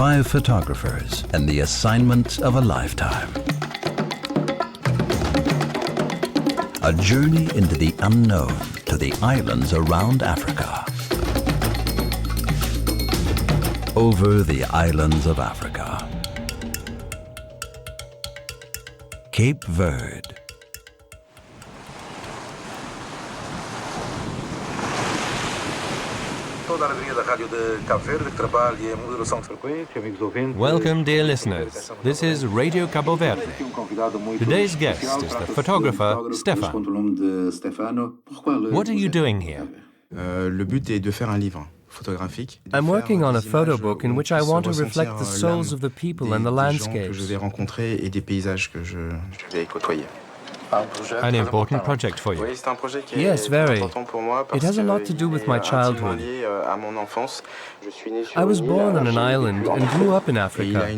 5 photographers and the assignment of a lifetime. A journey into the unknown to the islands around Africa. Over the islands of Africa. Cape Verde. Welcome, dear listeners. This is Radio Cabo Verde. Today's guest is the photographer Stéphane. What are you doing here? I'm working on a photo book in which I want to reflect the souls of the people and the landscapes. An important project for you. Yes, very. It has a lot to do with my childhood. I was born on an island and grew up in Africa,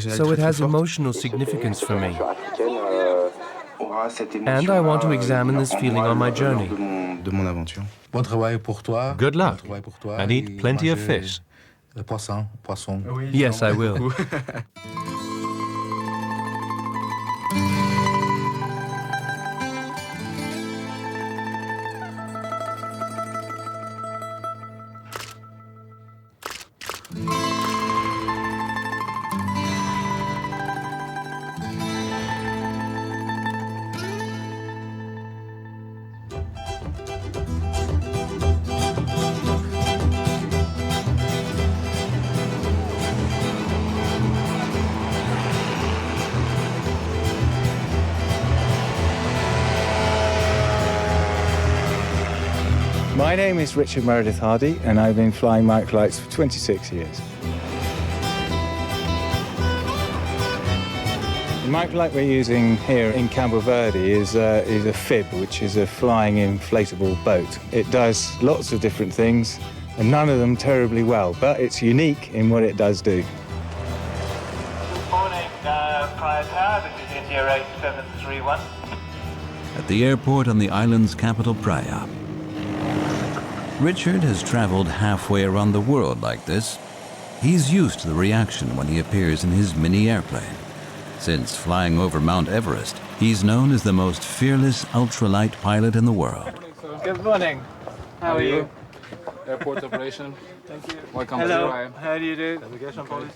so it has emotional significance for me. And I want to examine this feeling on my journey. Good luck, and eat plenty of fish. Yes, I will. My name is Richard Meredith Hardy, and I've been flying microlights for 26 years. The microlight we're using here in Cabo Verde is a fib, which is a flying inflatable boat. It does lots of different things, and none of them terribly well, but it's unique in what it does do. Good morning, Praia Tower. This is India 8731. At the airport on the island's capital, Praia. Richard has traveled halfway around the world like this. He's used to the reaction when he appears in his mini airplane. Since flying over Mount Everest, he's known as the most fearless ultralight pilot in the world. Good morning. How are you? Airport operation. Thank you. Welcome Hello. to How do you do? Navigation police.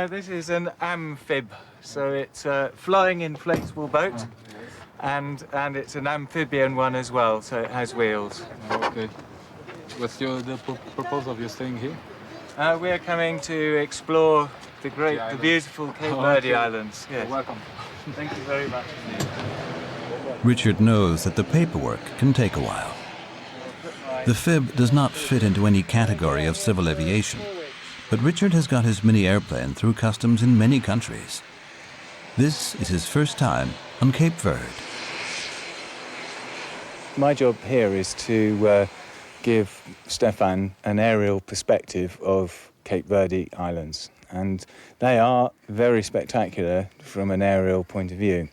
This is an amphib, so it's a flying inflatable boat, and it's an amphibian one as well, so it has wheels. Okay. What's the purpose of your staying here? We're coming to explore the beautiful Cape Verde Islands. Yes. You're welcome. Thank you very much. Richard knows that the paperwork can take a while. The fib does not fit into any category of civil aviation, but Richard has got his mini airplane through customs in many countries. This is his first time on Cape Verde. My job here is to give Stéphane an aerial perspective of Cape Verde Islands, and they are very spectacular from an aerial point of view.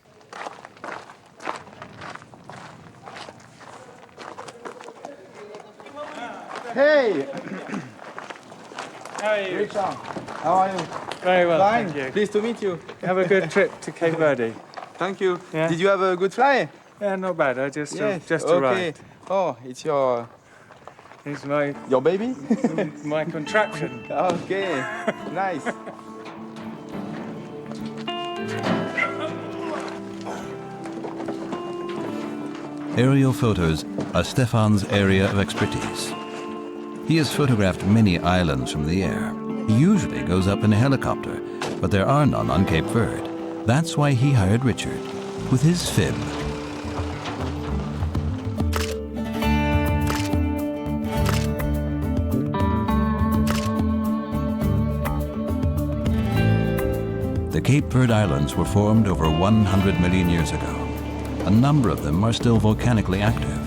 Hey! How are you? Richard, how are you? Very well, Fine. thank you. Pleased to meet you. Have a good trip to Cape Verde. Thank you. Yeah. Did you have a good fly? Yeah, not bad. I just Okay. arrived. Oh, it's your It's baby? my contraption. Okay. Nice. Aerial photos are Stéphane's area of expertise. He has photographed many islands from the air. He usually goes up in a helicopter, but there are none on Cape Verde. That's why he hired Richard with his fib. The Cape Verde Islands were formed over 100 million years ago. A number of them are still volcanically active.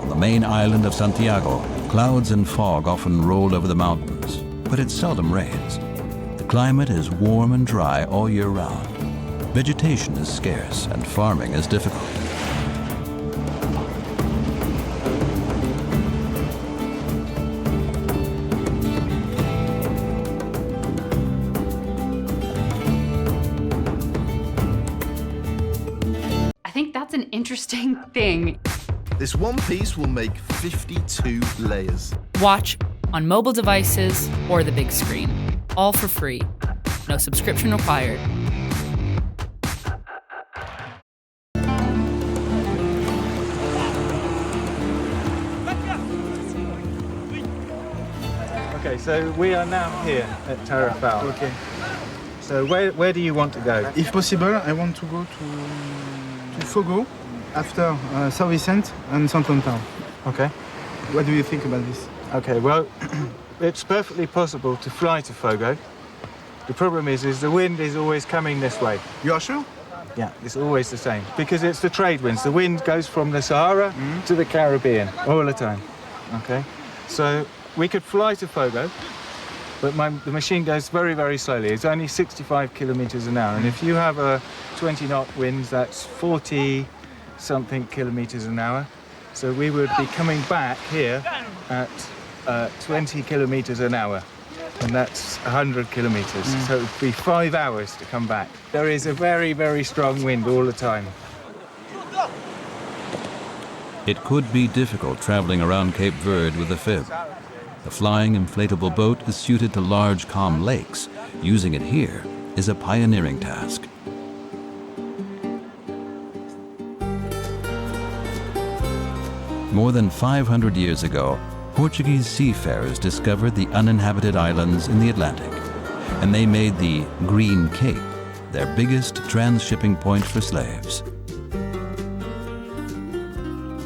On the main island of Santiago, clouds and fog often roll over the mountains, but it seldom rains. The climate is warm and dry all year round. Vegetation is scarce and farming is difficult. That's an interesting thing. This one piece will make 52 layers. Watch on mobile devices or the big screen. All for free. No subscription required. Okay, so we are now here at Tarrafal. Okay. So where do you want to go? If possible, I want to go to Fogo after São Vicente and Santo Antao. Okay. What do you think about this? Okay, well, it's perfectly possible to fly to Fogo. The problem is the wind is always coming this way. You are sure? Yeah, it's always the same because it's the trade winds. The wind goes from the Sahara to the Caribbean all the time. Okay, so we could fly to Fogo, but the machine goes very, very slowly. It's only 65 kilometers an hour, and if you have a 20-knot wind, that's 40-something kilometers an hour. So we would be coming back here at 20 kilometers an hour, and that's 100 kilometers. So it would be 5 hours to come back. There is a very, very strong wind all the time. It could be difficult traveling around Cape Verde with a fib. The flying inflatable boat is suited to large, calm lakes. Using it here is a pioneering task. More than 500 years ago, Portuguese seafarers discovered the uninhabited islands in the Atlantic, and they made the Green Cape their biggest trans-shipping point for slaves.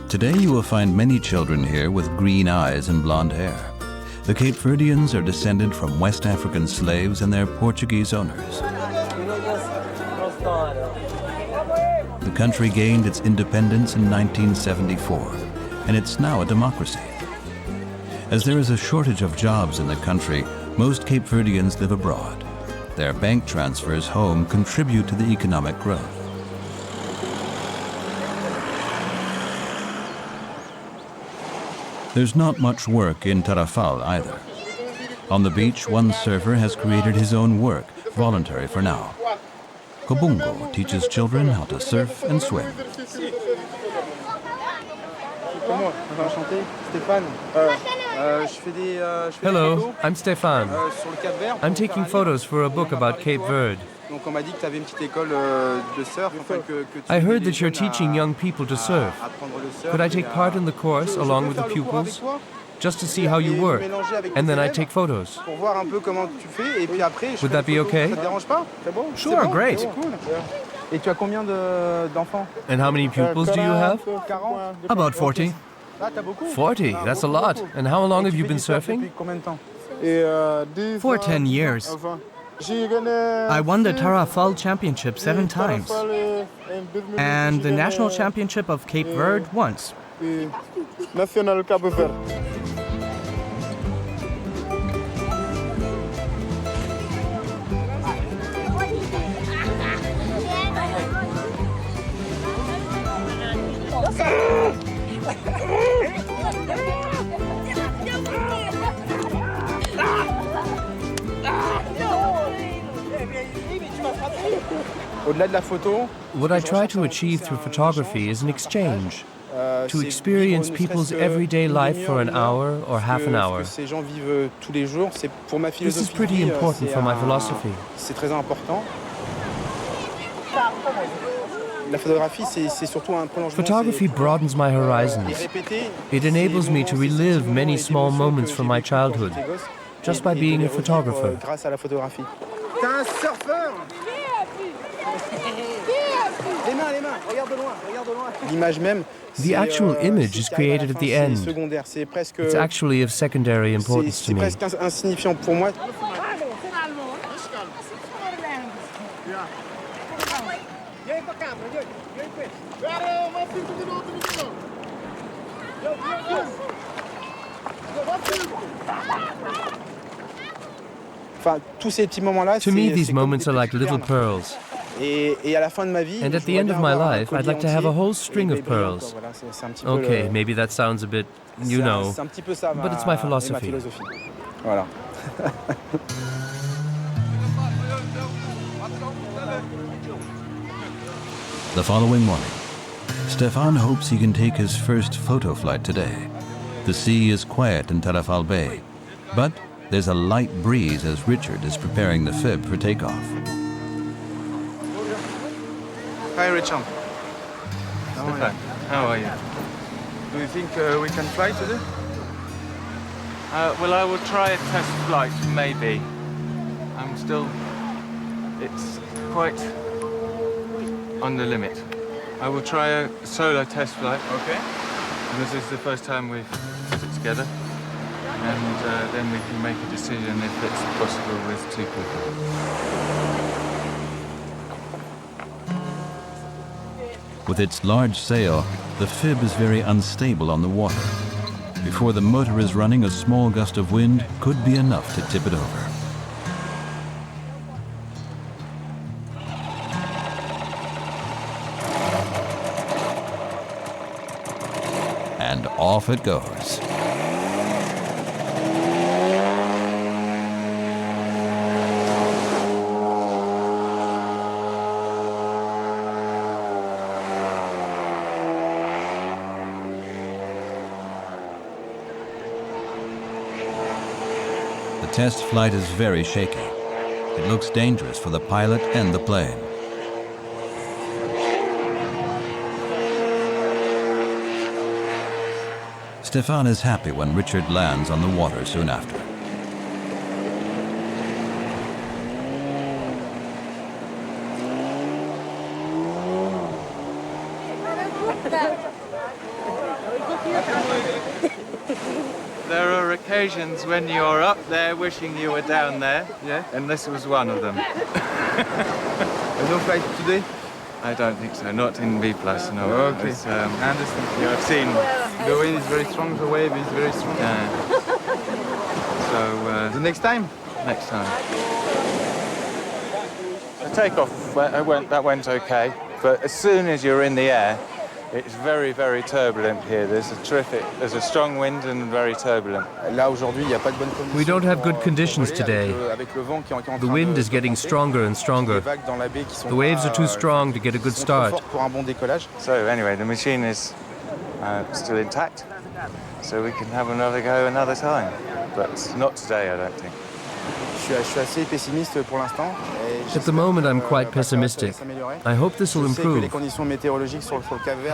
Today you will find many children here with green eyes and blonde hair. The Cape Verdeans are descended from West African slaves and their Portuguese owners. The country gained its independence in 1974, and it's now a democracy. As there is a shortage of jobs in the country, most Cape Verdeans live abroad. Their bank transfers home contribute to the economic growth. There's not much work in Tarrafal either. On the beach, one surfer has created his own work, voluntary for now. Kobungo teaches children how to surf and swim. Hello, I'm Stéphane. I'm taking photos for a book about Cape Verde. I heard that you're teaching young people to surf. Could I take part in the course along with the pupils? Just to see how you work, and then I take photos. Would that be okay? Sure, great. And how many pupils do you have? About 40. 40, that's a lot. And how long have you been surfing? For 10 years. I won the Tarrafal Championship 7 times, and the National Championship of Cape Verde once. Nacional Cape Verde. What I try to achieve through photography is an exchange, to experience people's everyday life for an hour or half an hour. This is pretty important for my philosophy. Photography broadens my horizons. It enables me to relive many small moments from my childhood, just by being a photographer. The actual image is created at the end. It's actually of secondary importance to me. To me, these moments are like little pearls. And at the end of my life, I'd like to have a whole string of pearls. Okay, maybe that sounds a bit, you know, but it's my philosophy. The following morning, Stéphane hopes he can take his first photo flight today. The sea is quiet in Tarrafal Bay, but there's a light breeze as Richard is preparing the fib for takeoff. Hi, Richard. Stéphane, how are you? Do you think we can fly today? Well, I will try a test flight, maybe. It's quite on the limit. I will try a solo test flight. Okay. This is the first time we've put it together. And then we can make a decision if it's possible with two people. With its large sail, the fib is very unstable on the water. Before the motor is running, a small gust of wind could be enough to tip it over. And off it goes. The test flight is very shaky. It looks dangerous for the pilot and the plane. Stéphane is happy when Richard lands on the water soon after. There are occasions when you're up there wishing you were down there, Yeah. and this was one of them. No flight today? I don't think so, not in B+, no. Okay. I understand. You have seen. The wind is very strong, the wave is very strong. So, The next time? next time. The takeoff that went okay, but as soon as you're in the air, it's very, very turbulent here. There's a strong wind and very turbulent. Là aujourd'hui, il n'y a pas de bonnes conditions. We don't have good conditions today. The wind is getting stronger and stronger. The waves are too strong to get a good start. So anyway, the machine is still intact, so we can have another go another time, but not today, I don't think. At the moment, I'm quite pessimistic. I hope this will improve.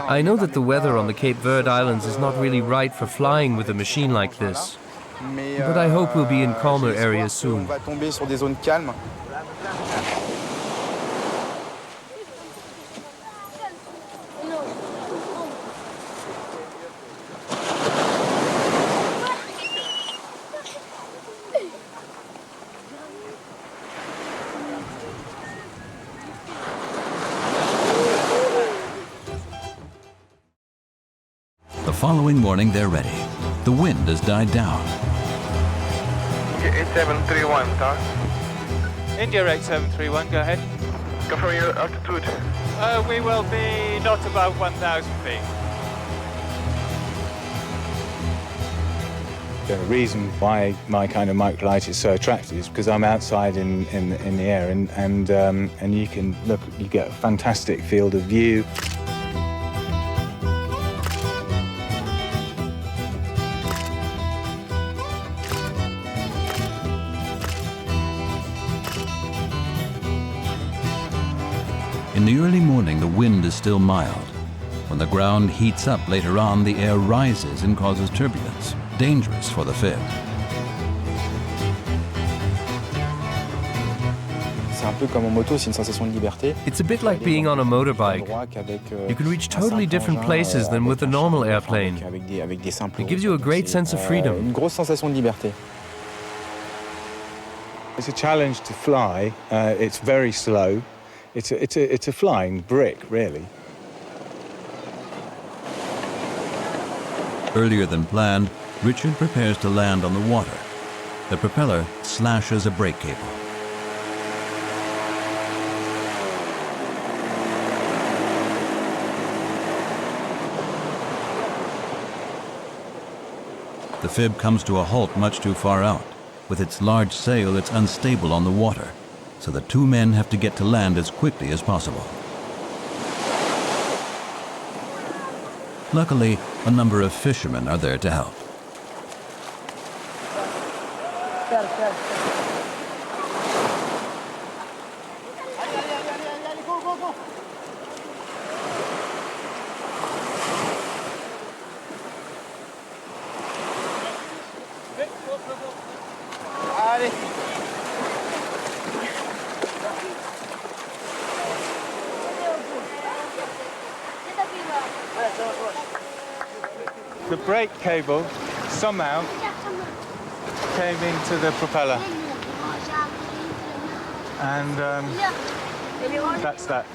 I know that the weather on the Cape Verde Islands is not really right for flying with a machine like this, but I hope we'll be in calmer areas soon. The following morning, they're ready. The wind has died down. 8731, Tower. India 8731, go ahead. Confirm your altitude. We will be not above 1,000 feet. The reason why my kind of microlight is so attractive is because I'm outside in the air, and you can look, you get a fantastic field of view. In the early morning, the wind is still mild. When the ground heats up later on, the air rises and causes turbulence, dangerous for the fib. It's a bit like being on a motorbike. You can reach totally different places than with a normal airplane. It gives you a great sense of freedom. It's a challenge to fly. It's very slow. It's a flying brick, really. Earlier than planned, Richard prepares to land on the water. The propeller slashes a brake cable. The fib comes to a halt much too far out. With its large sail, it's unstable on the water, so the two men have to get to land as quickly as possible. Luckily, a number of fishermen are there to help. The brake cable somehow came into the propeller, and that's that.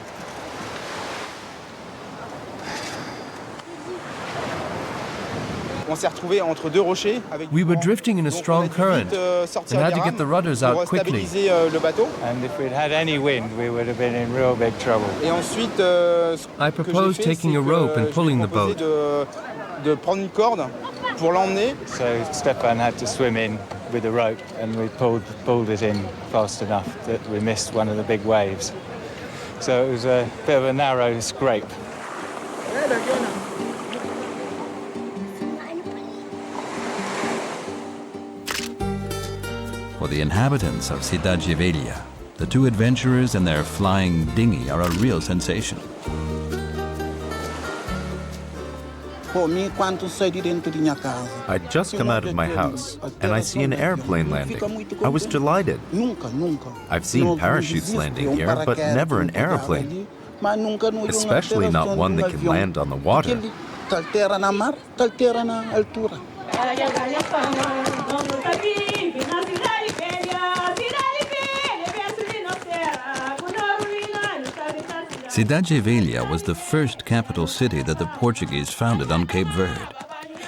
We were drifting in a strong current and had to get the rudders out quickly. And if we'd had any wind, we would have been in real big trouble. I proposed taking a rope and pulling the boat. So Stéphane had to swim in with a rope, and we pulled it in fast enough that we missed one of the big waves. So it was a bit of a narrow scrape. For the inhabitants of Cidade Velha, the two adventurers and their flying dinghy are a real sensation. I'd just come out of my house, and I see an airplane landing. I was delighted. I've seen parachutes landing here, but never an airplane, especially not one that can land on the water. Cidade Velha was the first capital city that the Portuguese founded on Cape Verde.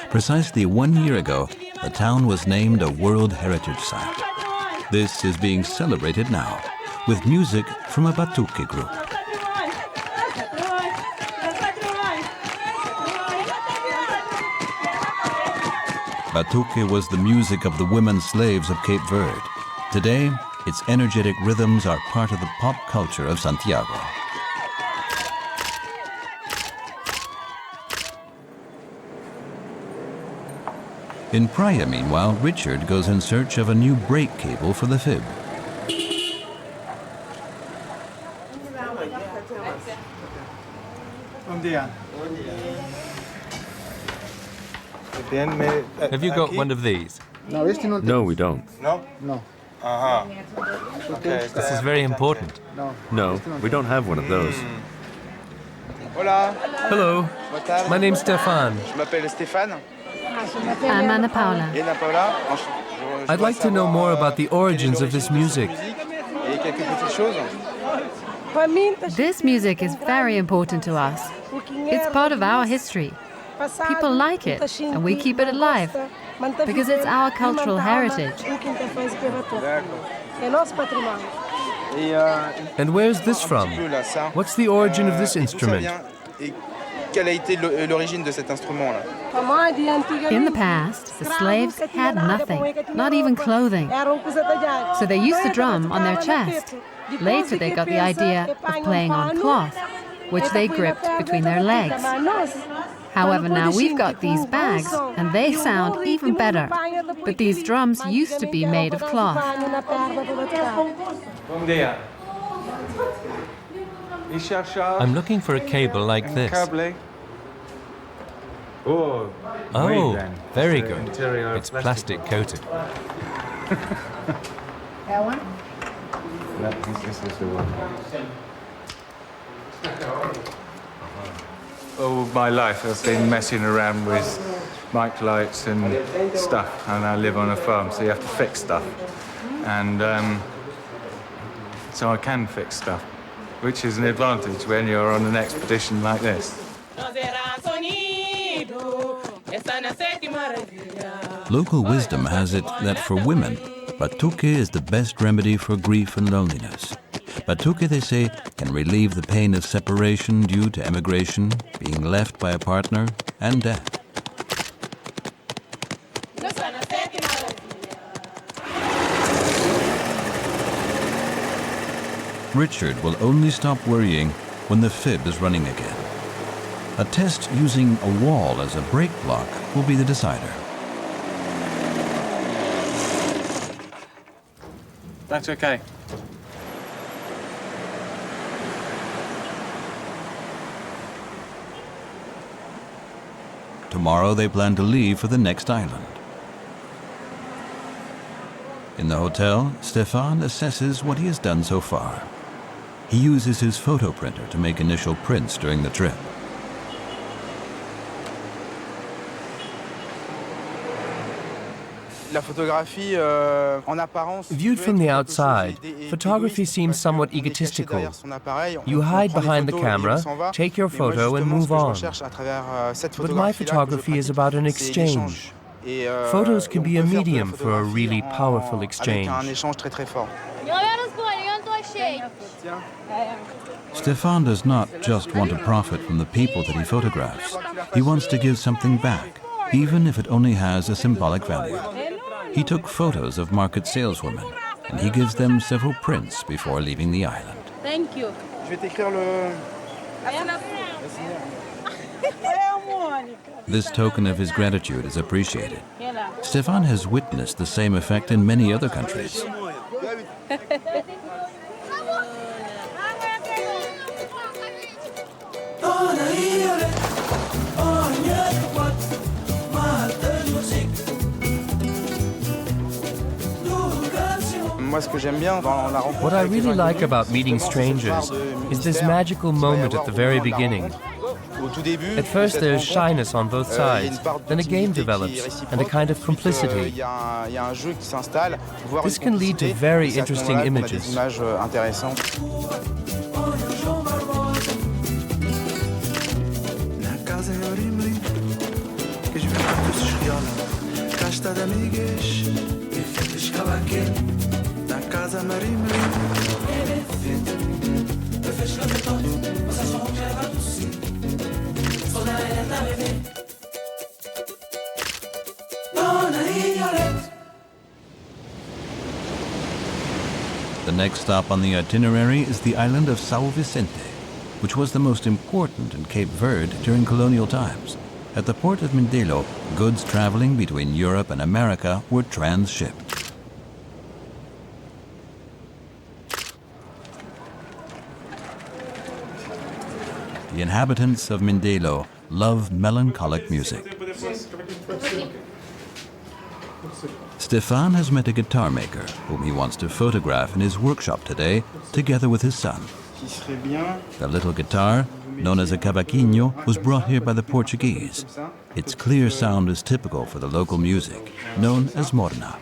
Precisely 1 year ago, the town was named a World Heritage Site. This is being celebrated now, with music from a Batuku group. Batuku was the music of the women slaves of Cape Verde. Today, its energetic rhythms are part of the pop culture of Santiago. In Praia, meanwhile, Richard goes in search of a new brake cable for the fib. Have you got one of these? No, we don't. No? No. Okay. This is very important. No, we don't have one of those. Hello, my name's Stéphane. I'm Ana Paula. I'd like to know more about the origins of this music. This music is very important to us. It's part of our history. People like it, and we keep it alive, because it's our cultural heritage. And where's this from? What's the origin of this instrument? In the past, the slaves had nothing, not even clothing. So they used the drum on their chest. Later they got the idea of playing on cloth, which they gripped between their legs. However, now we've got these bags, and they sound even better. But these drums used to be made of cloth. I'm looking for a cable like this. Oh, very good. It's plastic coated. That one? This is the one. All my life I've been messing around with mic lights and stuff, and I live on a farm, so you have to fix stuff. And so I can fix stuff, which is an advantage when you're on an expedition like this. Local wisdom has it that for women, Batuku is the best remedy for grief and loneliness. Batuku, they say, can relieve the pain of separation due to emigration, being left by a partner, and death. Richard will only stop worrying when the fib is running again. A test using a wall as a brake block will be the decider. That's okay. Tomorrow they plan to leave for the next island. In the hotel, Stéphane assesses what he has done so far. He uses his photo printer to make initial prints during the trip. Viewed from the outside, photography seems somewhat egotistical. You hide behind the camera, take your photo and move on. But my photography is about an exchange. Photos can be a medium for a really powerful exchange. Stéphane does not just want to profit from the people that he photographs. He wants to give something back, even if it only has a symbolic value. He took photos of market saleswomen, and he gives them several prints before leaving the island. Thank you. This token of his gratitude is appreciated. Stéphane has witnessed the same effect in many other countries. What I really like about meeting strangers is this magical moment at the very beginning. At first there's shyness on both sides, then a game develops and a kind of complicity. This can lead to very interesting images. The next stop on the itinerary is the island of São Vicente, which was the most important in Cape Verde during colonial times. At the port of Mindelo, goods traveling between Europe and America were transshipped. The inhabitants of Mindelo love melancholic music. Stéphane has met a guitar maker whom he wants to photograph in his workshop today, together with his son. The little guitar, known as a cavaquinho, was brought here by the Portuguese. Its clear sound is typical for the local music, known as Morna.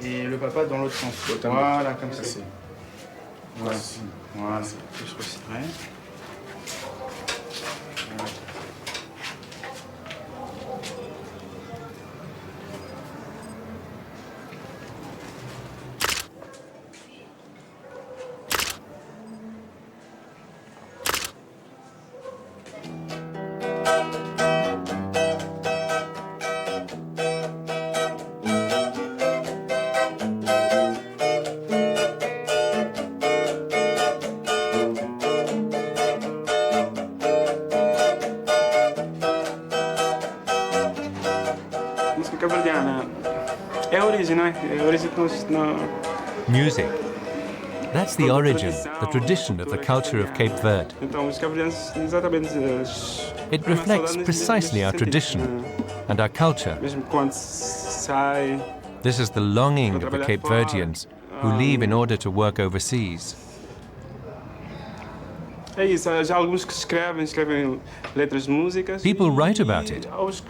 Music. That's the origin, the tradition of the culture of Cape Verde. It reflects precisely our tradition and our culture. This is the longing of the Cape Verdeans who leave in order to work overseas. People write about it.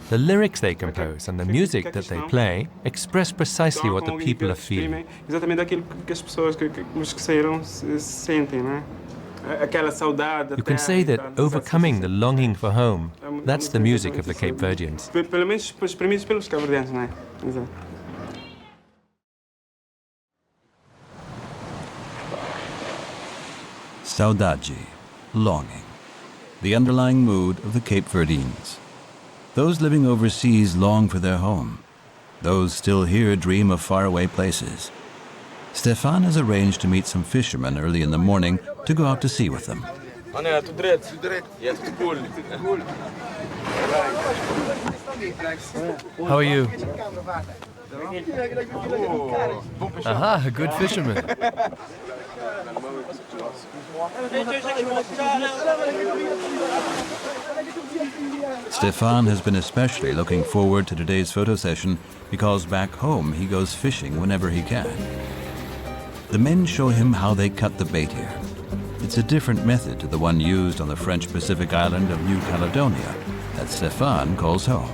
The lyrics they compose and the music that they play express precisely what the people are feeling. You can say that overcoming the longing for home, that's the music of the Cape Verdeans. Saudade, longing, the underlying mood of the Cape Verdeans. Those living overseas long for their home. Those still here dream of faraway places. Stéphane has arranged to meet some fishermen early in the morning to go out to sea with them. How are you? Aha, a good fisherman. Stéphane has been especially looking forward to today's photo session because back home he goes fishing whenever he can. The men show him how they cut the bait here. It's a different method to the one used on the French Pacific island of New Caledonia that Stéphane calls home.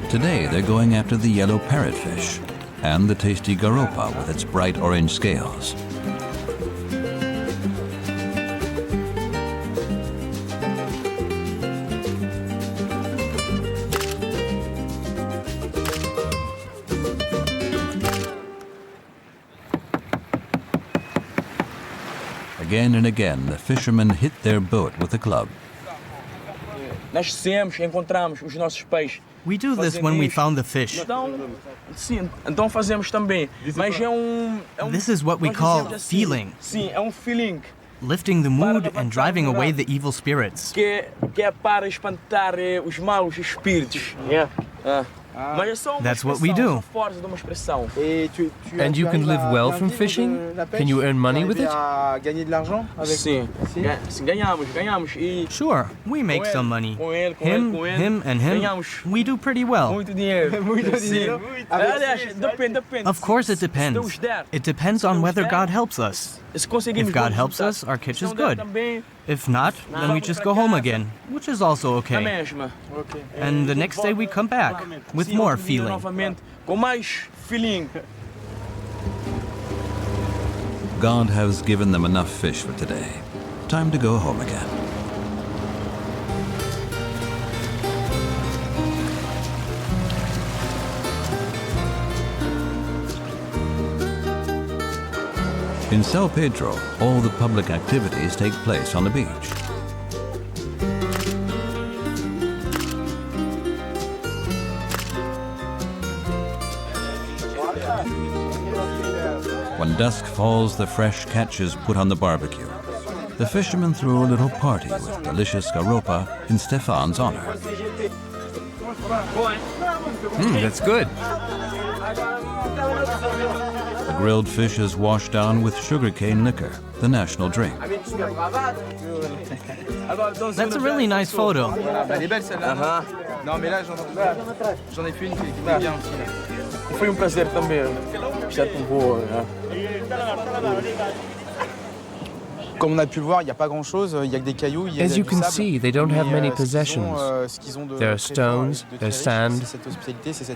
Today they're going after the yellow parrotfish and the tasty garopa with its bright orange scales. Again and again, the fishermen hit their boat with a club. We do this when we found the fish. This is what we call feeling. Lifting the mood and driving away the evil spirits. That's what we do. And you can live well from fishing? Can you earn money with it? Sure, we make some money. Him, and him. We do pretty well. Of course it depends. It depends on whether God helps us. If God helps us, our catch is good. If not, then we just go home again, which is also okay. And the next day we come back with more feeling. God has given them enough fish for today. Time to go home again. In São Pedro, all the public activities take place on the beach. When dusk falls, the fresh catch is put on the barbecue. The fishermen throw a little party with delicious garopa in Stéphane's honor. That's good. The grilled fish is washed down with sugarcane liquor, the national drink. That's a really nice photo. As you can see, they don't have many possessions. There are stones, there's sand,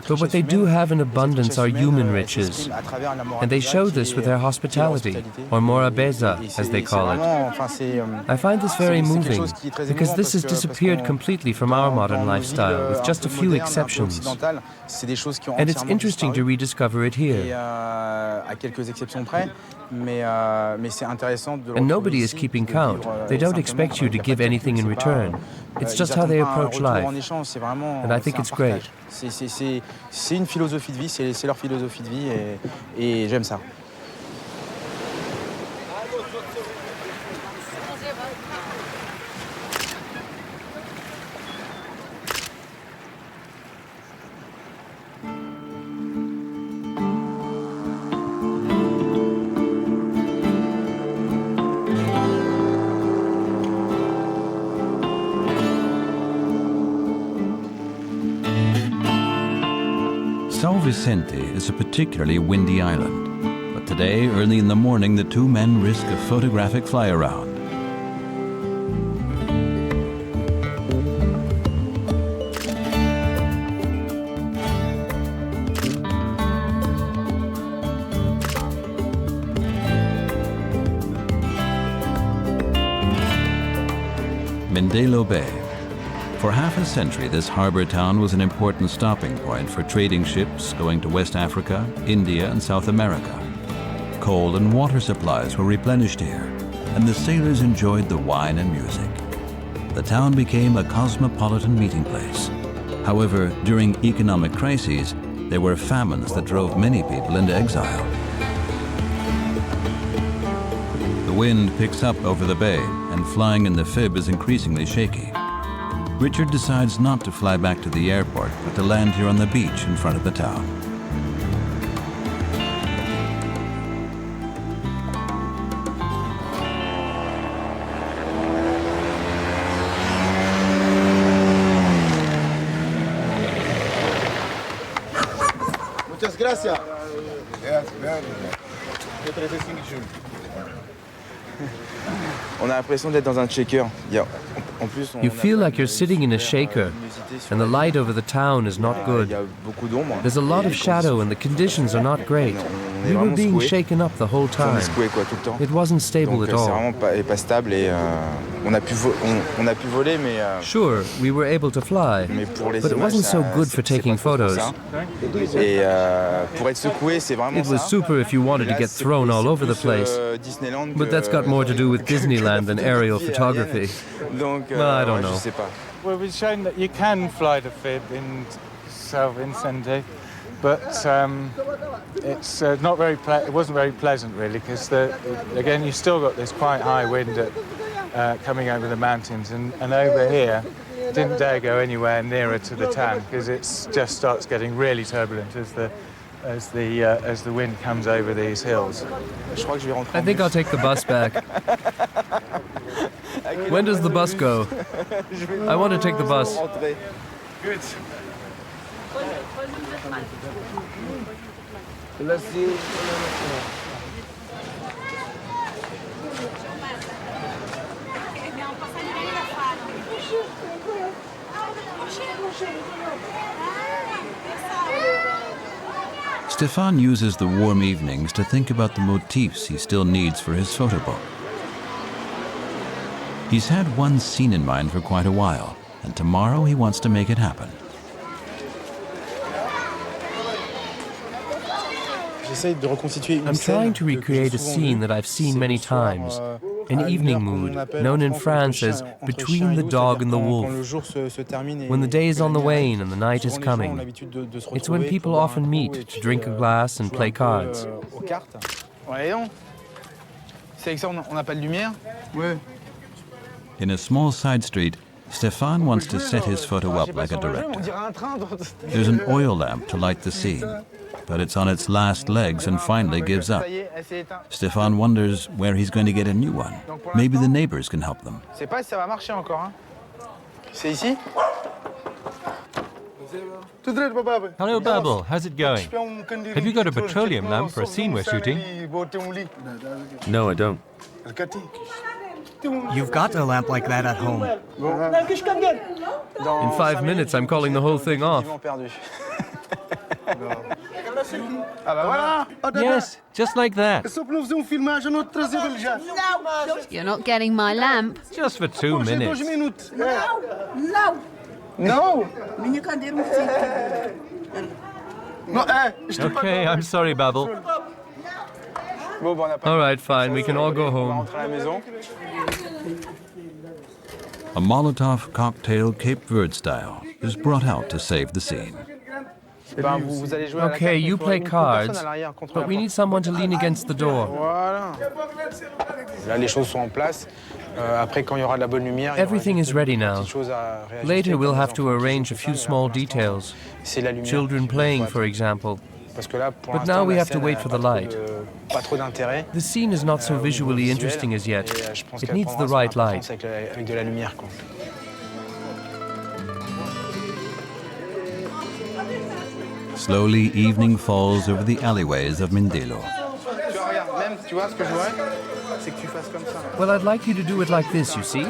but what they do have in abundance are human riches. And they show this with their hospitality, or morabeza, as they call it. I find this very moving, because this has disappeared completely from our modern lifestyle, with just a few exceptions. And it's interesting to rediscover it here. And nobody is keeping count. They don't expect you to give anything in return. It's just how they approach life. And I think it's great. C'est une philosophie de vie, c'est leur philosophie de vie et j'aime ça. São Vicente is a particularly windy island, but today, early in the morning, the two men risk a photographic fly-around. Mindelo Bay. For half a century, this harbor town was an important stopping point for trading ships going to West Africa, India, and South America. Coal and water supplies were replenished here, and the sailors enjoyed the wine and music. The town became a cosmopolitan meeting place. However, during economic crises, There were famines that drove many people into exile. The wind picks up over the bay, and flying in the fib is increasingly shaky. Richard decides not to fly back to the airport, but to land here on the beach in front of the town. Muchas gracias. On a l'impression d'être dans un shaker. You feel like you're sitting in a shaker, and the light over the town is not good. There's a lot of shadow and the conditions are not great. We were being shaken up the whole time. It wasn't stable at all. Sure, we were able to fly, but it wasn't so good for taking photos. It was super if you wanted to get thrown all over the place, but that's got more to do with Disneyland than aerial photography. Well, I don't know. Well, we've shown that you can fly the fib in São Vicente, but it's not very. It wasn't very pleasant, really, because again, you still got this quite high wind coming over the mountains, and over here, didn't dare go anywhere nearer to the town because it just starts getting really turbulent as the wind comes over these hills. I think I'll take the bus back. When does the bus go? I want to take the bus. Good. Stéphane uses the warm evenings to think about the motifs he still needs for his photo book. He's had one scene in mind for quite a while, and tomorrow he wants to make it happen. I'm trying to recreate a scene that I've seen many times, an evening mood, known in France as between the dog and the wolf. When the day is on the wane and the night is coming, it's when people often meet to drink a glass and play cards. In a small side street, Stéphane wants to set his photo up like a director. There's an oil lamp to light the scene, but it's on its last legs and finally gives up. Stéphane wonders where he's going to get a new one. Maybe the neighbors can help them. Hello, Babel. How's it going? Have you got a petroleum lamp for a scene we're shooting? No, I don't. You've got a lamp like that at home. In 5 minutes, I'm calling the whole thing off. Yes, just like that. You're not getting my lamp. Just for 2 minutes. No! Okay, I'm sorry, Babel. All right, fine, we can all go home. A Molotov cocktail Cape Verde style is brought out to save the scene. Okay, you play cards, but we need someone to lean against the door. Everything is ready now. Later we'll have to arrange a few small details. Children playing, for example. But now we have to wait for the light. The scene is not so visually interesting as yet. It needs the right light. Slowly, evening falls over the alleyways of Mindelo. Well, I'd like you to do it like this, you see?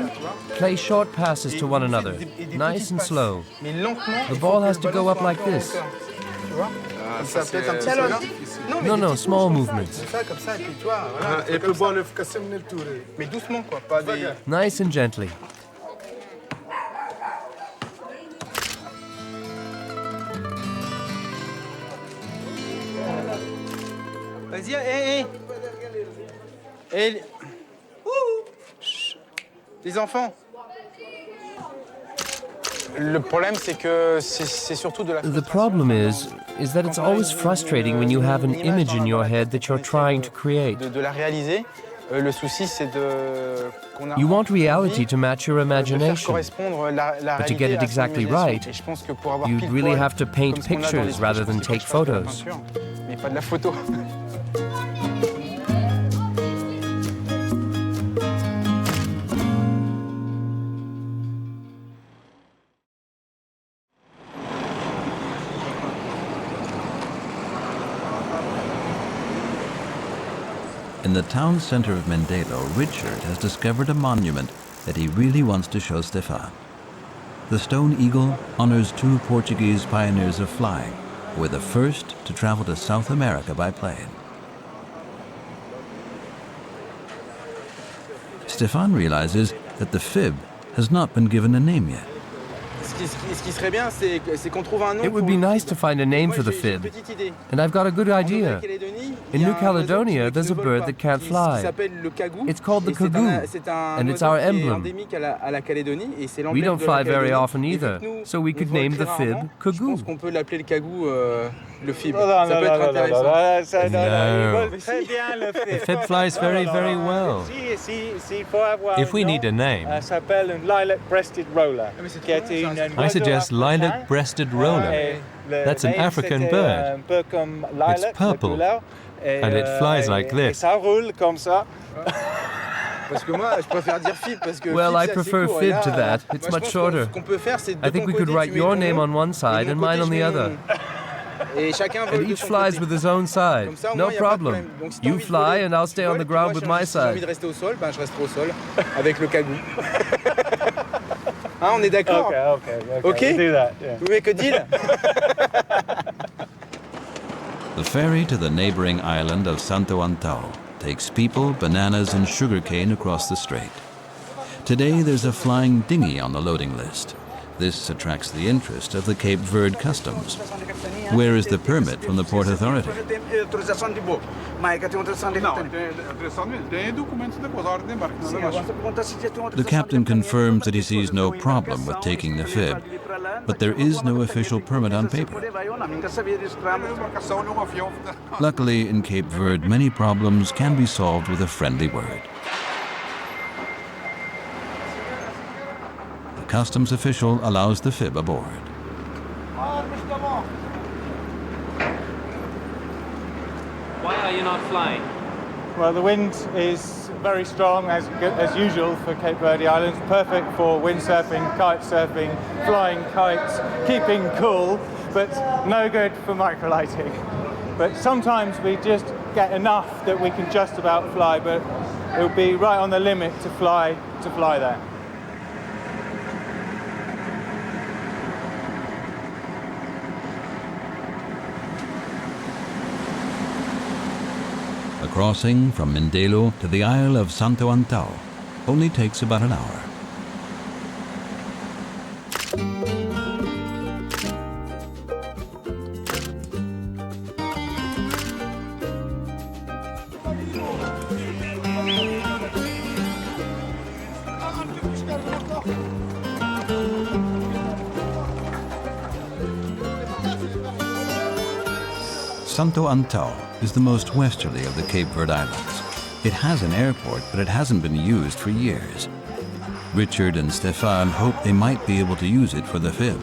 Play short passes to one another, nice and slow. The ball has to go up like this. No, small movements. Nice and gently. Vas-y, hé. Les enfants. Le problème, c'est que c'est surtout de la. The problem is, is that it's always frustrating when you have an image in your head that you're trying to create. You want reality to match your imagination, but to get it exactly right, you'd really have to paint pictures rather than take photos. In the town center of Mindelo, Richard has discovered a monument that he really wants to show Stéphane. The stone eagle honors two Portuguese pioneers of flying, who were the first to travel to South America by plane. Stéphane realizes that the fib has not been given a name yet. It would be nice to find a name for the fib, and I've got a good idea. In New Caledonia, there's a bird that can't fly. It's called the kagoo, and it's our emblem. We don't fly very often either, so we could name the fib Kagoo. No. The fib flies very, very well. If we need a name, I suggest lilac-breasted roller. That's an African bird. It's purple, and it flies like this. Well, I prefer fib to that. It's much shorter. I think we could write your name on one side and mine on the other. And each flies with his own side. No problem. You fly and I'll stay on the ground with my side. On est d'accord? Okay. Do that. Yeah. Vous voulez que deal? The ferry to the neighboring island of Santo Antao takes people, bananas, and sugarcane across the strait. Today there's a flying dinghy on the loading list. This attracts the interest of the Cape Verde customs. Where is the permit from the port authority? The captain confirms that he sees no problem with taking the fib, but there is no official permit on paper. Luckily, in Cape Verde, many problems can be solved with a friendly word. The customs official allows the fib aboard. Why are you not flying? Well, the wind is very strong, as usual for Cape Verde Islands. Perfect for windsurfing, kite surfing, flying kites, keeping cool, but no good for microlighting. But sometimes we just get enough that we can just about fly, but it would be right on the limit to fly there. The crossing from Mindelo to the Isle of Santo Antao only takes about an hour. Santo Antao is the most westerly of the Cape Verde Islands. It has an airport, but it hasn't been used for years. Richard and Stéphane hope they might be able to use it for the fib.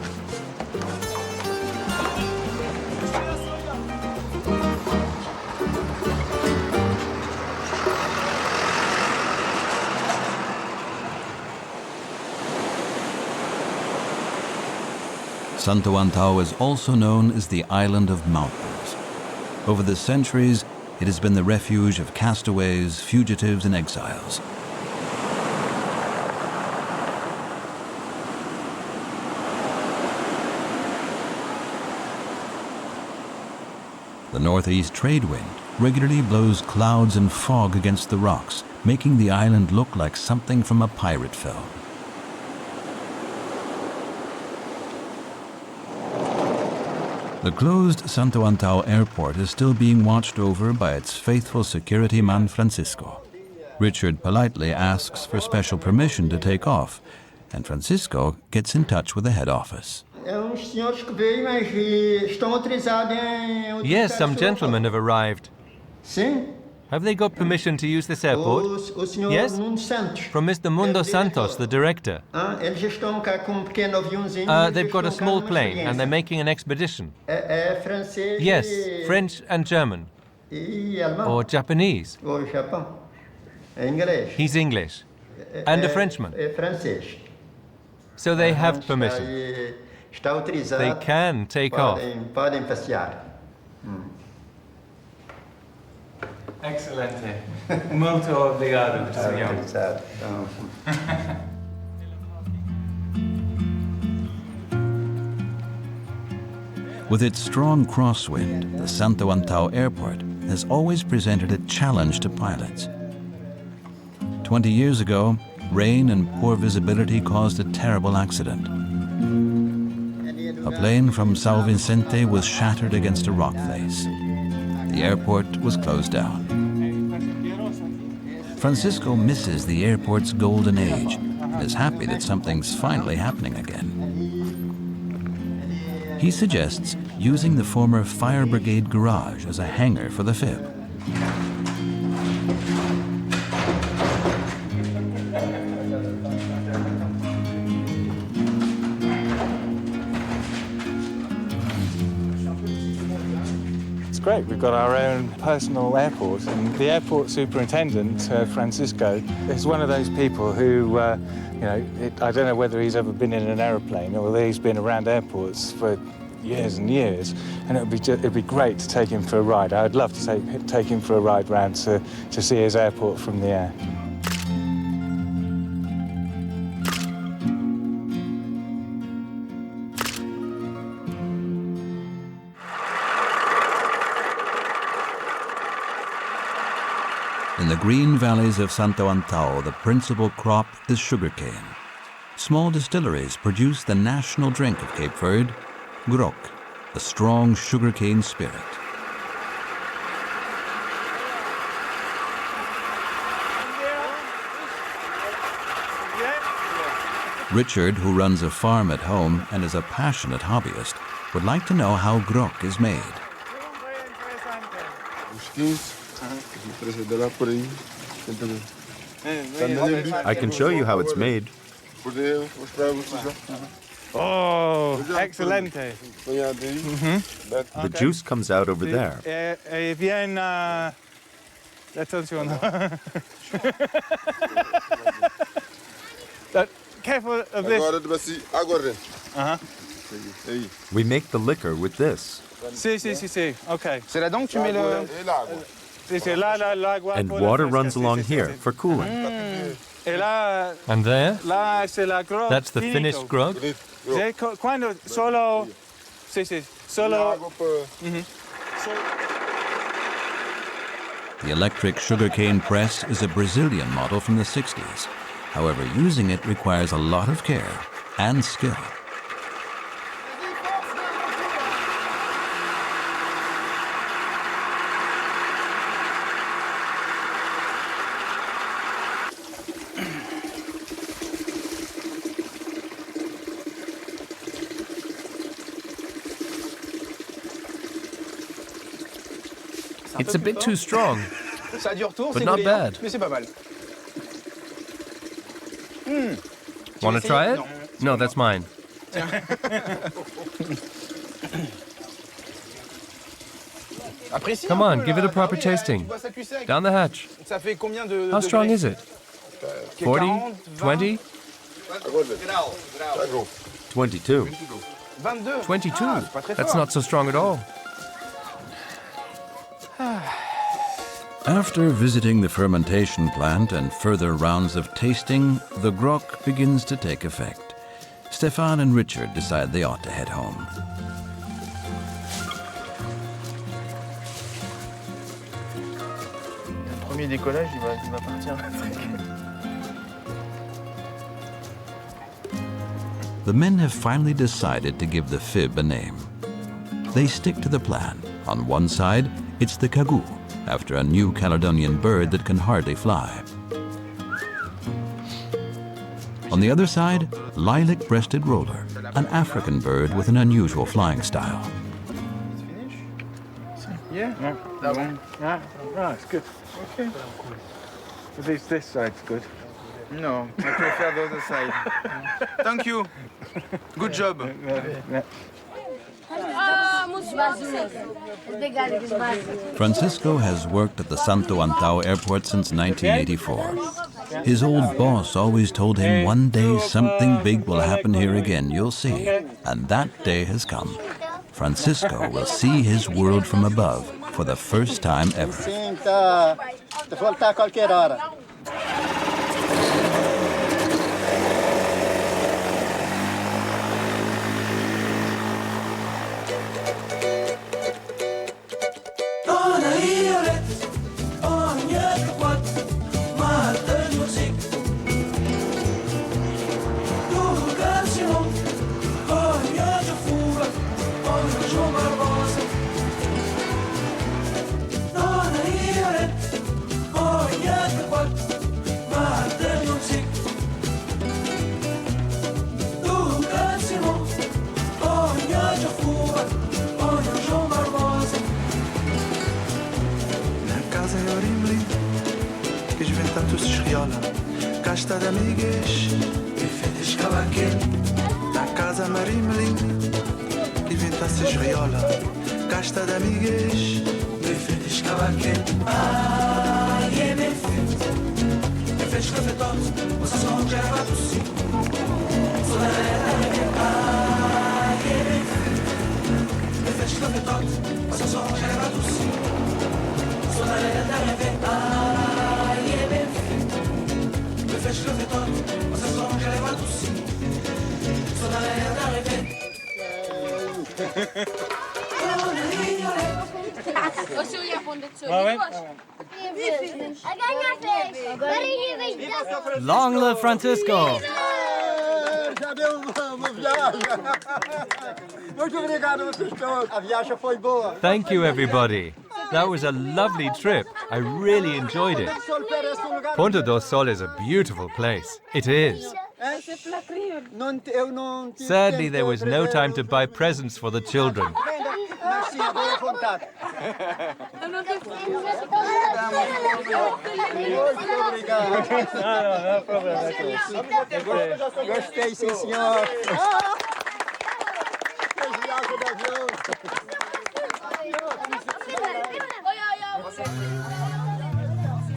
Santo Antao is also known as the Island of Mountains. Over the centuries, it has been the refuge of castaways, fugitives, and exiles. The northeast trade wind regularly blows clouds and fog against the rocks, making the island look like something from a pirate film. The closed Santo Antao airport is still being watched over by its faithful security man Francisco. Richard politely asks for special permission to take off, and Francisco gets in touch with the head office. Yes, some gentlemen have arrived. Have they got permission to use this airport? Yes? From Mr. Mundo Santos, the director. They've got a small plane and they're making an expedition. Yes, French and German. Or Japanese. He's English. And a Frenchman. So they have permission. They can take off. Excelente. Molto obrigado, senhor. With its strong crosswind, the Santo Antao airport has always presented a challenge to pilots. 20 years ago, rain and poor visibility caused a terrible accident. A plane from São Vicente was shattered against a rock face. The airport was closed down. Francisco misses the airport's golden age and is happy that something's finally happening again. He suggests using the former fire brigade garage as a hangar for the FIB. Great, we've got our own personal airport, and the airport superintendent, Francisco, is one of those people who, I don't know whether he's ever been in an aeroplane or whether he's been around airports for years and years, and it'd be great to take him for a ride. I'd love to take him for a ride round to see his airport from the air. In the green valleys of Santo Antao, the principal crop is sugarcane. Small distilleries produce the national drink of Cape Verde, grog, the strong sugarcane spirit. Richard, who runs a farm at home and is a passionate hobbyist, would like to know how grog is made. I can show you how it's made. Oh, excelente. The juice comes out over there. Careful of this. We make the liquor with this. Si. Okay. C'est là-dedans que tu mets le... And water runs along here for cooling. And there? That's the finished grog? The electric sugarcane press is a Brazilian model from the 60s. However, using it requires a lot of care and skill. It's a bit too strong, but not bad. Want to try it? No, that's mine. Come on, give it a proper tasting. Down the hatch. How strong is it? 40? 20? 22. 22? That's not so strong at all. After visiting the fermentation plant and further rounds of tasting, the grog begins to take effect. Stéphane and Richard decide they ought to head home. Premier décollage, il va partir. The men have finally decided to give the FIB a name. They stick to the plan. On one side, it's the kagu, after a New Caledonian bird that can hardly fly. On the other side, lilac-breasted roller, an African bird with an unusual flying style. Yeah? No, that one. Yeah, right, it's good. Okay. At least this side's good. No, I prefer the other side. Thank you. Good job. Francisco has worked at the Santo Antao airport since 1984. His old boss always told him one day something big will happen here again, you'll see. And that day has come. Francisco will see his world from above for the first time ever. Casta de amigues, diferentes cavaquel. Na casa marimlim, inventasse riola. Casta de amigues, diferentes cavaquel. Ai, é bem feito. Diferentes cafetotes, você só não quer fato sim. Sou da reta, ai, é bem feito. Diferentes cafetotes, você só não quer fato sim. Sou da reta, ai, é bem feito. Fez cafetote, você só não quer levar do sim. Sou da lenda da revenda. Long live Francisco! Thank you, everybody. That was a lovely trip. I really enjoyed it. Ponta do Sol is a beautiful place. It is. Sadly, there was no time to buy presents for the children.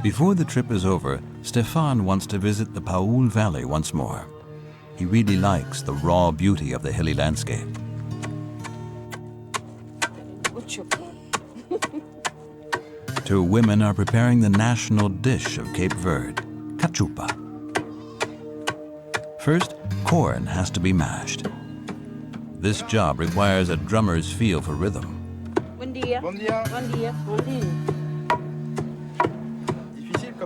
Before the trip is over, Stéphane wants to visit the Paoul Valley once more. He really likes the raw beauty of the hilly landscape. Two women are preparing the national dish of Cape Verde, cachupa. First, corn has to be mashed. This job requires a drummer's feel for rhythm. Bon dia. Bon dia. Bon dia. Bon dia.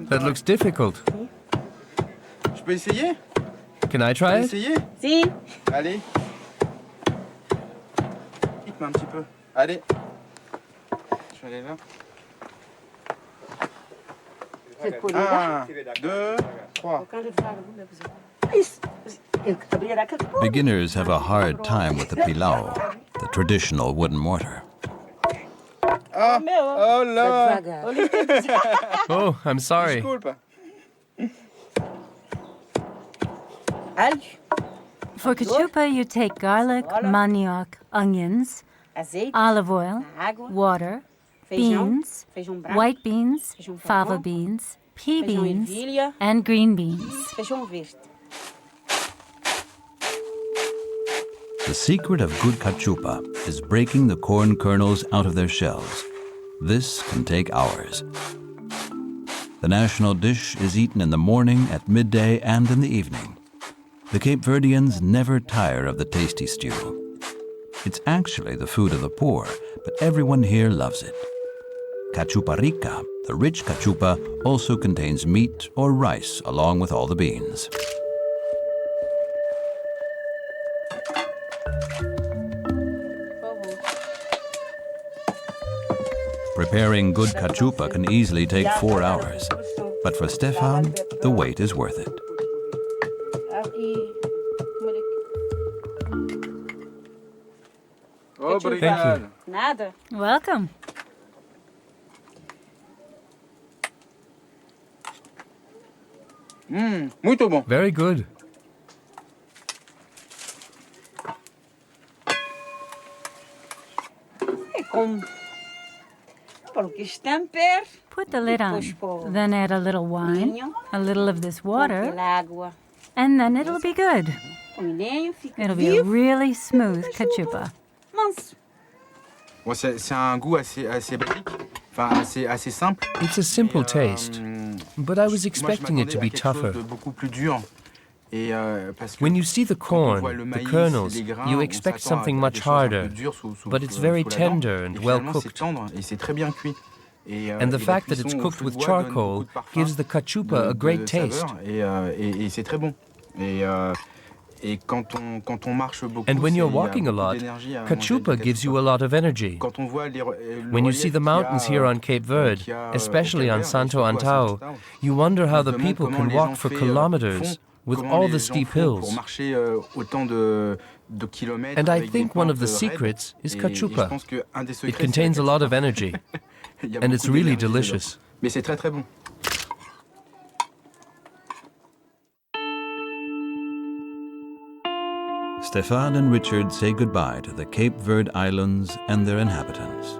That looks difficult. Je peux essayer? Can I try it? Essayer? Si. Allez. Quitte-moi un petit peu. Allez. Je vais aller là. 1, 2, 3. Beginners have a hard time with the pilau, the traditional wooden mortar. Oh no! Oh, I'm sorry. For cachupa, you take garlic, manioc, onions, olive oil, water, beans, white beans, fava beans, pea beans, and green beans. The secret of good cachupa is breaking the corn kernels out of their shells. This can take hours. The national dish is eaten in the morning, at midday, and in the evening. The Cape Verdeans never tire of the tasty stew. It's actually the food of the poor, but everyone here loves it. Cachupa rica, the rich cachupa, also contains meat or rice along with all the beans. Preparing good cachupa can easily take 4 hours, but for Stéphane, the wait is worth it. Thank you. Nada. Welcome. Muito bom. Very good. Put the lid on. Then add a little wine, a little of this water, and then it'll be good. It'll be a really smooth cachupa. C'est un goût assez basique, enfin assez simple. It's a simple taste, but I was expecting it to be tougher. When you see the corn, the kernels, you expect something much harder, but it's very tender and well cooked. And the fact that it's cooked with charcoal gives the cachupa a great taste. And when you're walking a lot, cachupa gives you a lot of energy. When you see the mountains here on Cape Verde, especially on Santo Antao, you wonder how the people can walk for kilometers with all the steep hills. And I think one of the secrets is cachupa. It contains a lot of energy, and it's really delicious. Stéphane and Richard say goodbye to the Cape Verde Islands and their inhabitants.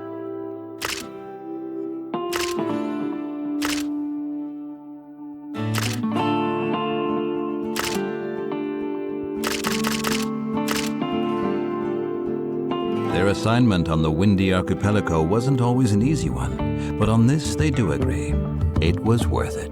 Their assignment on the windy archipelago wasn't always an easy one, but on this they do agree. It was worth it.